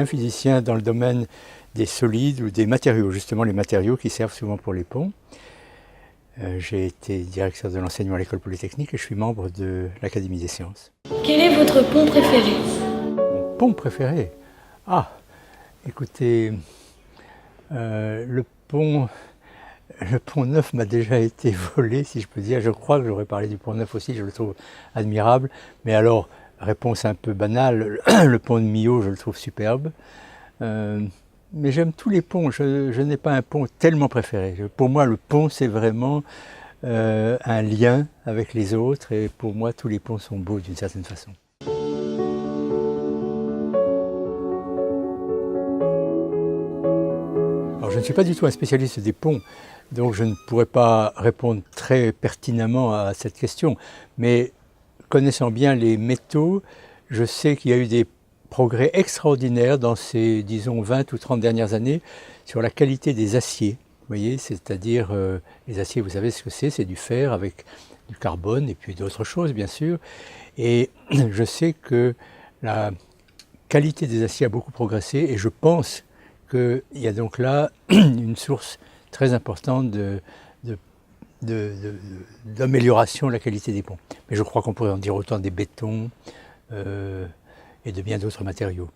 physicien dans le domaine des solides ou des matériaux, justement les matériaux qui servent souvent pour les ponts. J'ai été directeur de l'enseignement à l'École Polytechnique et je suis membre de l'Académie des sciences. Quel est votre pont préféré? Mon pont préféré? Ah, écoutez, le pont neuf m'a déjà été volé, si je peux dire. Je crois que j'aurais parlé du pont neuf aussi, je le trouve admirable. Mais alors, réponse un peu banale, le pont de Millau, je le trouve superbe. Mais j'aime tous les ponts, je n'ai pas un pont tellement préféré. Pour moi, le pont, c'est vraiment un lien avec les autres. Et pour moi, tous les ponts sont beaux d'une certaine façon. Alors, je ne suis pas du tout un spécialiste des ponts, donc je ne pourrais pas répondre très pertinemment à cette question. Mais connaissant bien les métaux, je sais qu'il y a eu des progrès extraordinaires dans ces, disons, 20 ou 30 dernières années sur la qualité des aciers. Vous voyez, c'est-à-dire, les aciers, vous savez ce que c'est du fer avec du carbone et puis d'autres choses, bien sûr. Et je sais que la qualité des aciers a beaucoup progressé et je pense qu'il y a donc là une source très importante d'amélioration de la qualité des ponts. Mais je crois qu'on pourrait en dire autant des bétons et de bien d'autres matériaux.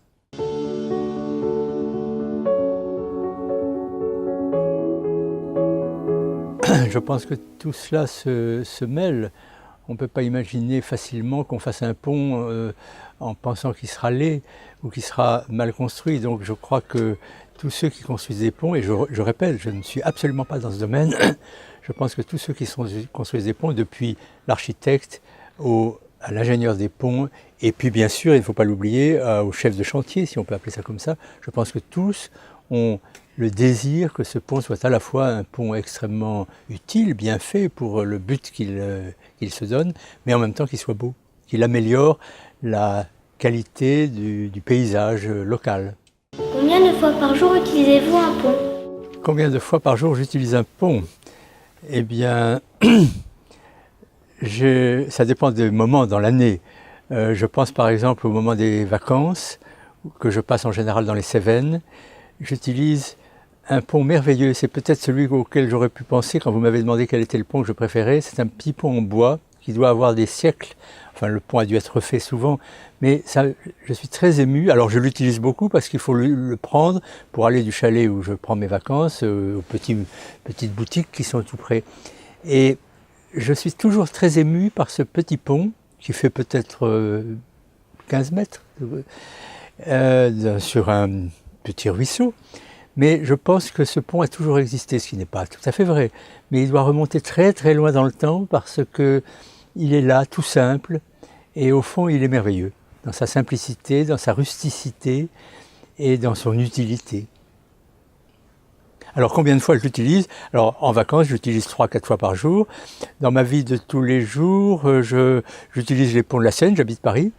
Je pense que tout cela se mêle. On ne peut pas imaginer facilement qu'on fasse un pont en pensant qu'il sera laid ou qu'il sera mal construit. Donc je crois que tous ceux qui construisent des ponts, et je répète, je ne suis absolument pas dans ce domaine, je pense que tous ceux qui construisent des ponts, depuis l'architecte à l'ingénieur des ponts, et puis bien sûr, il ne faut pas l'oublier, au chef de chantier, si on peut appeler ça comme ça, je pense que tous ont le désir que ce pont soit à la fois un pont extrêmement utile, bien fait pour le but qu'il se donne, mais en même temps qu'il soit beau, qu'il améliore la qualité du paysage local. Combien de fois par jour utilisez-vous un pont? Combien de fois par jour j'utilise un pont? Eh bien, ça dépend des moments dans l'année. Je pense par exemple au moment des vacances, que je passe en général dans les Cévennes. J'utilise un pont merveilleux, c'est peut-être celui auquel j'aurais pu penser quand vous m'avez demandé quel était le pont que je préférais. C'est un petit pont en bois qui doit avoir des siècles. Enfin, le pont a dû être refait souvent, mais ça, je suis très ému. Alors, je l'utilise beaucoup parce qu'il faut le prendre pour aller du chalet où je prends mes vacances aux petites boutiques qui sont tout près. Et je suis toujours très ému par ce petit pont qui fait peut-être 15 mètres sur un petit ruisseau. Mais je pense que ce pont a toujours existé, ce qui n'est pas tout à fait vrai. Mais il doit remonter très très loin dans le temps parce qu'il est là, tout simple, et au fond il est merveilleux, dans sa simplicité, dans sa rusticité et dans son utilité. Alors combien de fois je l'utilise? Alors en vacances, je l'utilise 3-4 fois par jour. Dans ma vie de tous les jours, j'utilise les ponts de la Seine, j'habite Paris,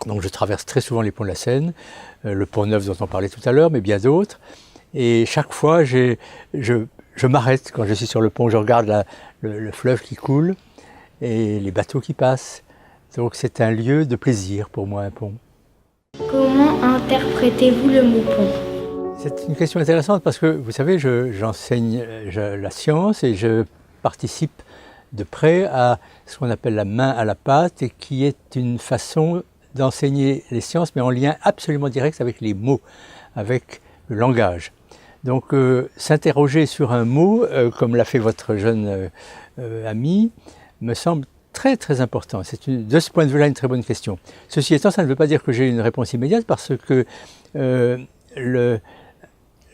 donc je traverse très souvent les ponts de la Seine, le pont Neuf dont on parlait tout à l'heure, mais bien d'autres. Et chaque fois, je m'arrête quand je suis sur le pont, je regarde le fleuve qui coule et les bateaux qui passent. Donc c'est un lieu de plaisir pour moi, un pont. Comment interprétez-vous le mot pont? C'est une question intéressante parce que, vous savez, j'enseigne la science et je participe de près à ce qu'on appelle la main à la pâte et qui est une façon d'enseigner les sciences, mais en lien absolument direct avec les mots, avec le langage. Donc s'interroger sur un mot, comme l'a fait votre jeune ami, me semble très très important. C'est de ce point de vue-là une très bonne question. Ceci étant, ça ne veut pas dire que j'ai une réponse immédiate parce que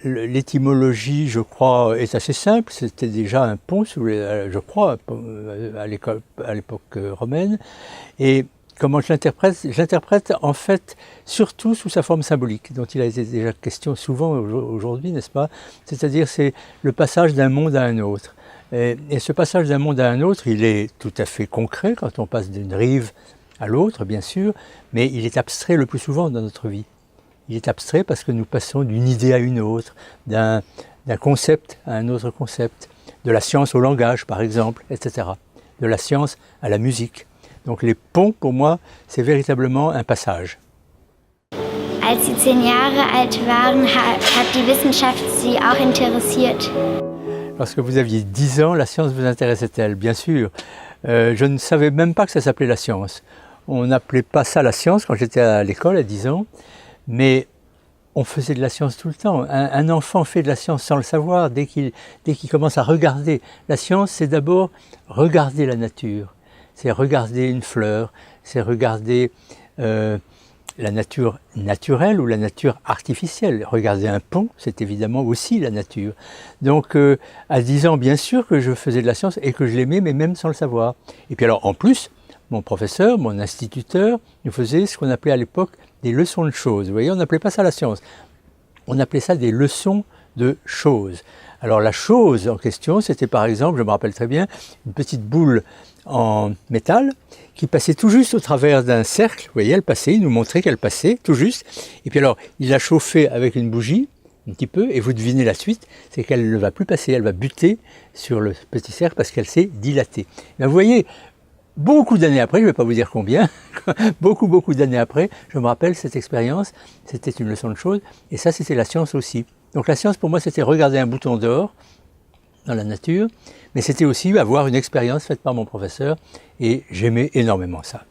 l'étymologie, je crois, est assez simple. C'était déjà un pont, je crois, à l'époque romaine. Et comment je l'interprète? J'interprète en fait surtout sous sa forme symbolique, dont il a été déjà question souvent aujourd'hui, n'est-ce pas? C'est-à-dire c'est le passage d'un monde à un autre. Et ce passage d'un monde à un autre, il est tout à fait concret quand on passe d'une rive à l'autre, bien sûr, mais il est abstrait le plus souvent dans notre vie. Il est abstrait parce que nous passons d'une idée à une autre, d'un concept à un autre concept, de la science au langage, par exemple, etc. De la science à la musique. Donc les ponts, pour moi, c'est véritablement un passage. Als Sie 10 Jahre alt waren, hat die Wissenschaft Sie auch interessiert? Lorsque vous aviez 10 ans, la science vous intéressait-elle? Bien sûr. Je ne savais même pas que ça s'appelait la science. On n'appelait pas ça la science quand j'étais à l'école à 10 ans, mais on faisait de la science tout le temps. Un enfant fait de la science sans le savoir dès qu'il commence à regarder. La science, c'est d'abord regarder la nature. C'est regarder une fleur, c'est regarder la nature naturelle ou la nature artificielle. Regarder un pont, c'est évidemment aussi la nature. Donc à 10 ans, bien sûr que je faisais de la science et que je l'aimais, mais même sans le savoir. Et puis alors en plus, mon professeur, mon instituteur, nous faisait ce qu'on appelait à l'époque des leçons de choses. Vous voyez, on n'appelait pas ça la science. On appelait ça des leçons de choses. Alors la chose en question, c'était par exemple, je me rappelle très bien, une petite boule en métal qui passait tout juste au travers d'un cercle. Vous voyez, elle passait, il nous montrait qu'elle passait tout juste. Et puis alors, il l'a chauffée avec une bougie, un petit peu, et vous devinez la suite, c'est qu'elle ne va plus passer, elle va buter sur le petit cercle parce qu'elle s'est dilatée. Là, vous voyez, beaucoup d'années après, je ne vais pas vous dire combien, beaucoup d'années après, je me rappelle cette expérience, c'était une leçon de choses, et ça c'était la science aussi. Donc la science pour moi c'était regarder un bouton d'or dans la nature, mais c'était aussi avoir une expérience faite par mon professeur, et j'aimais énormément ça.